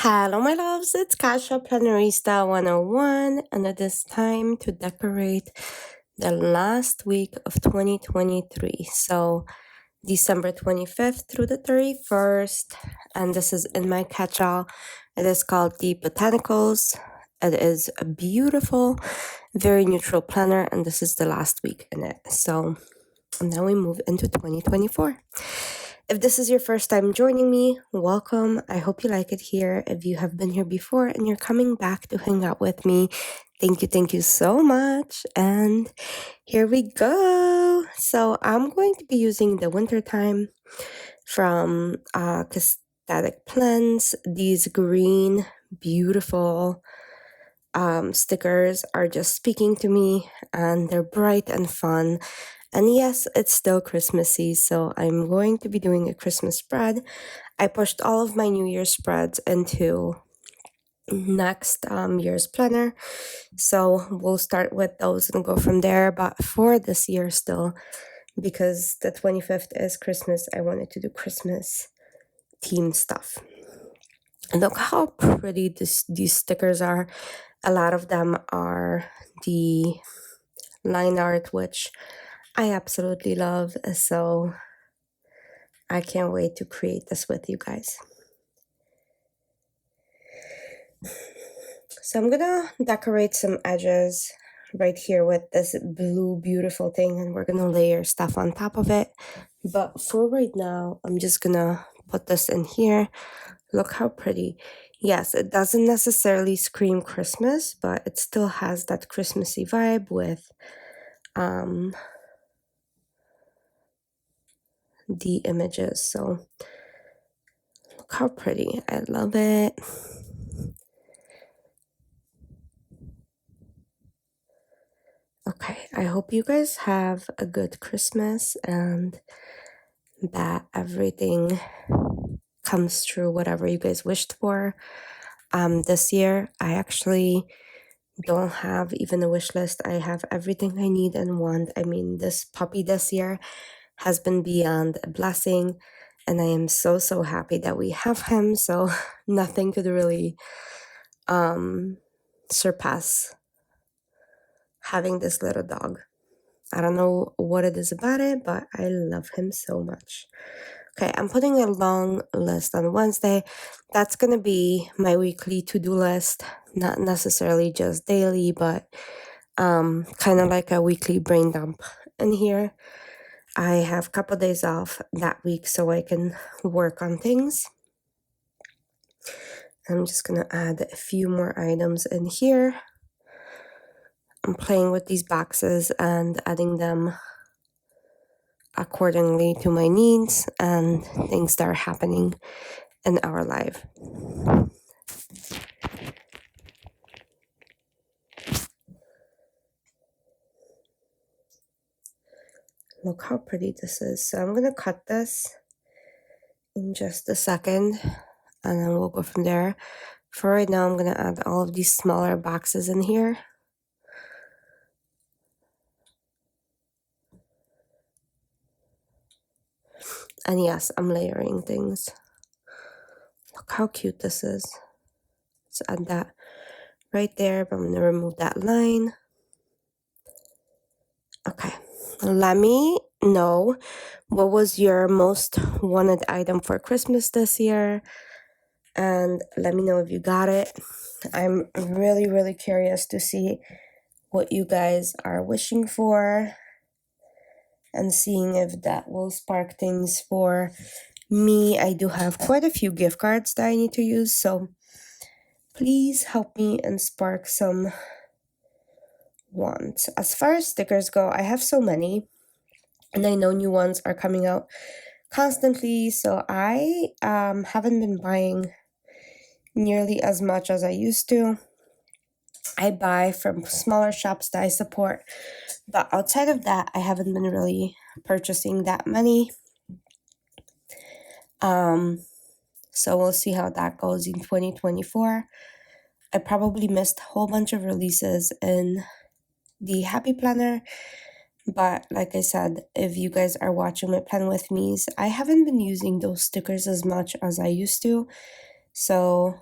Hello, my loves. It's Kasha Plannerista 101, and it is time to decorate the last week of 2023. So, December 25th through the 31st, and this is in my catch-all. It is called The Botanicals. It is a beautiful, very neutral planner, and this is the last week in it. So, and then we move into 2024. If this is your first time joining me, welcome. I hope you like it here. If you have been here before and you're coming back to hang out with me, thank you so much. And here we go. So I'm going to be using the wintertime from Cassathetic Plans. These green, beautiful stickers are just speaking to me, and they're bright and fun. And yes, it's still Christmassy, so I'm going to be doing a Christmas spread. I pushed all of my New Year's spreads into next year's planner, so we'll start with those and go from there. But for this year still, because the 25th is Christmas, I wanted to do Christmas themed stuff. And look how pretty these stickers are. A lot of them are the line art, which I absolutely love, so I can't wait to create this with you guys. So I'm gonna decorate some edges right here with this blue beautiful thing, and we're gonna layer stuff on top of it. But for right now, I'm just gonna put this in here. Look how pretty. Yes, it doesn't necessarily scream Christmas, but it still has that Christmassy vibe with the images. So look how pretty. I love it. Okay, I hope you guys have a good Christmas and that everything comes true, whatever you guys wished for. This year, I actually don't have even a wish list. I have everything I need and want. I mean, this puppy this year has been beyond a blessing, and I am so happy that we have him. So nothing could really surpass having this little dog. I don't know what it is about it, but I love him so much. Okay, I'm putting a long list on Wednesday. That's going to be my weekly to-do list, not necessarily just daily, but kind of like a weekly brain dump in here. I have a couple days off that week so I can work on things. I'm just going to add a few more items in here. I'm playing with these boxes and adding them accordingly to my needs and things that are happening in our life. Look how pretty this is. So I'm going to cut this in just a second, and then we'll go from there. For right now, I'm going to add all of these smaller boxes in here. And yes, I'm layering things. Look how cute this is. Let's add that right there, but I'm going to remove that line. Okay, let me know what was your most wanted item for Christmas this year, and let me know if you got it. I'm really curious to see what you guys are wishing for and seeing if that will spark things for me. I do have quite a few gift cards that I need to use, so please help me and spark some wants. As far as stickers go, I have so many, and I know new ones are coming out constantly, so I haven't been buying nearly as much as I used to. I buy from smaller shops that I support, but outside of that, I haven't been really purchasing that many. So we'll see how that goes in 2024. I probably missed a whole bunch of releases in the Happy Planner, but like I said, if you guys are watching my plan with me's, I haven't been using those stickers as much as I used to. So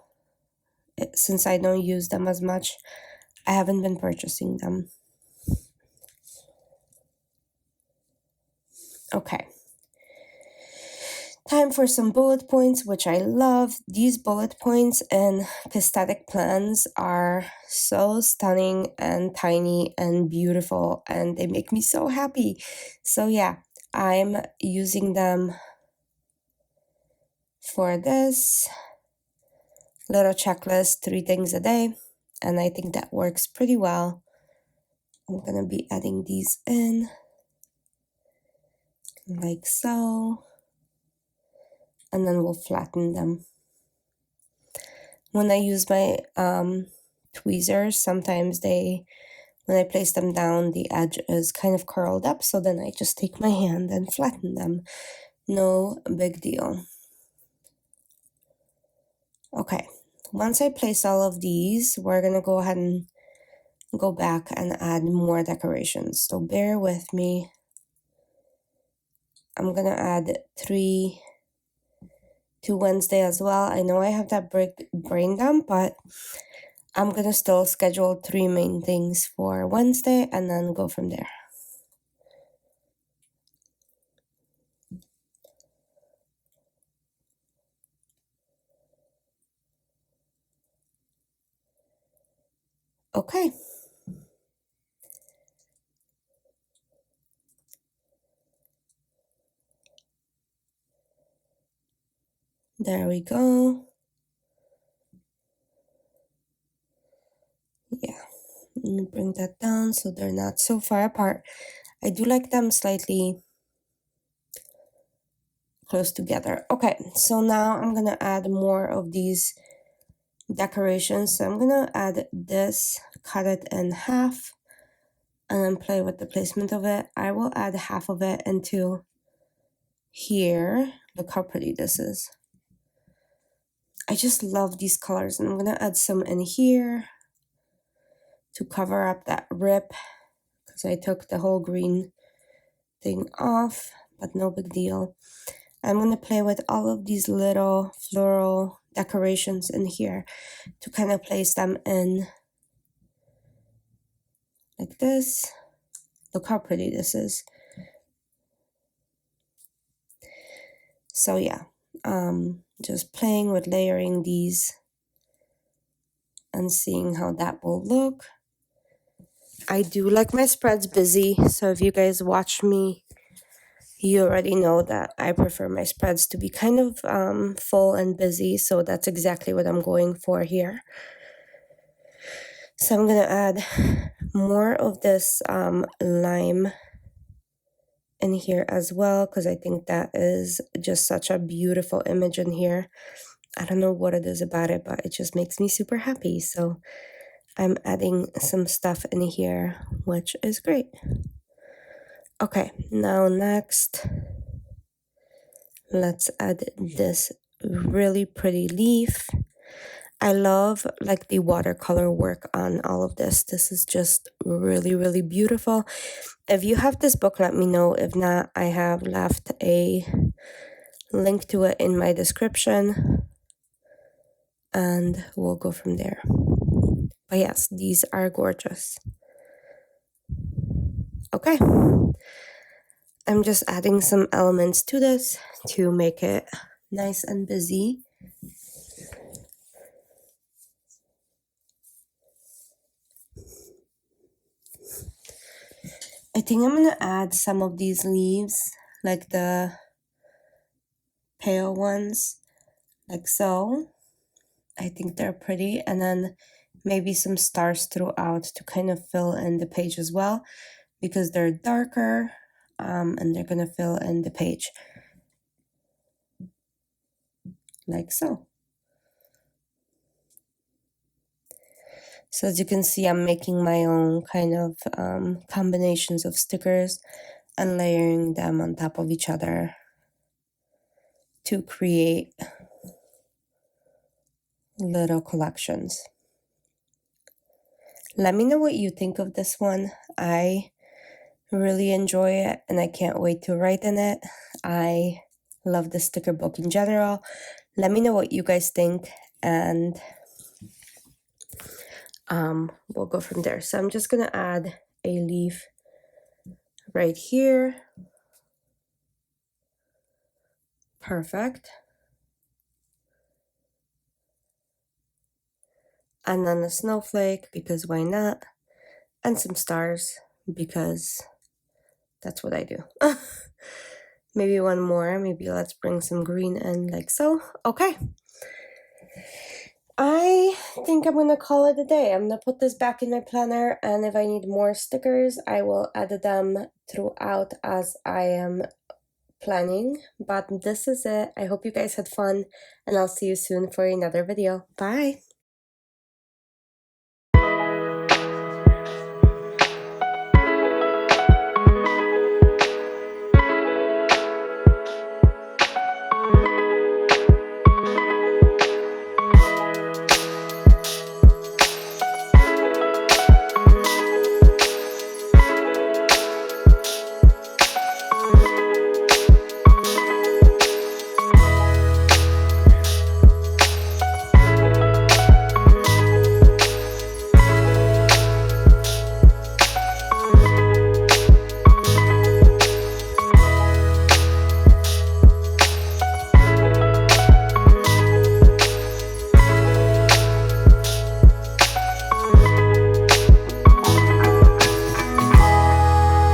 since I don't use them as much, I haven't been purchasing them. Okay. Time for some bullet points, which I love. These bullet points and Cassathetic Plans are so stunning and tiny and beautiful, and they make me so happy. So yeah, I'm using them for this little checklist, 3 things a day, and I think that works pretty well. I'm gonna be adding these in like so, and then we'll flatten them. When I use my tweezers, sometimes when I place them down, the edge is kind of curled up, so then I just take my hand and flatten them. No big deal. Okay, once I place all of these, we're gonna go ahead and go back and add more decorations. So bear with me. I'm gonna add 3 to Wednesday as well. I know I have that brain dump, but I'm gonna still schedule 3 main things for Wednesday and then go from there. Okay. There we go. Yeah, let me bring that down so they're not so far apart. I do like them slightly close together. Okay, so now I'm gonna add more of these decorations. So I'm gonna add this, cut it in half, and then play with the placement of it. I will add half of it into here. Look how pretty this is. I just love these colors, and I'm gonna add some in here to cover up that rip because I took the whole green thing off, but no big deal. I'm going to play with all of these little floral decorations in here to kind of place them in like this. Look how pretty this is. So yeah, just playing with layering these and seeing how that will look. I do like my spreads busy, so if you guys watch me, you already know that I prefer my spreads to be kind of full and busy, so that's exactly what I'm going for here. So I'm going to add more of this lime in here as well, because I think that is just such a beautiful image in here. I don't know what it is about it, but it just makes me super happy. So I'm adding some stuff in here, which is great. Okay, now next, let's add this really pretty leaf. I love like the watercolor work on all of this. This is just really, really beautiful. If you have this book, let me know. If not, I have left a link to it in my description and we'll go from there. But yes, these are gorgeous. Okay. I'm just adding some elements to this to make it nice and busy. I think I'm going to add some of these leaves, like the pale ones, like so. I think they're pretty. And then maybe some stars throughout to kind of fill in the page as well, because they're darker and they're going to fill in the page. Like so. So as you can see, I'm making my own kind of combinations of stickers and layering them on top of each other to create little collections. Let me know what you think of this one. I really enjoy it and I can't wait to write in it. I love the sticker book in general. Let me know what you guys think, and we'll go from there. So I'm just gonna add a leaf right here. Perfect. And then a snowflake, because why not? And some stars, because that's what I do. Maybe one more. Maybe let's bring some green in like so. Okay. I think I'm gonna call it a day. I'm gonna put this back in my planner, and if I need more stickers, I will add them throughout as I am planning. But this is it. I hope you guys had fun, and I'll see you soon for another video. Bye!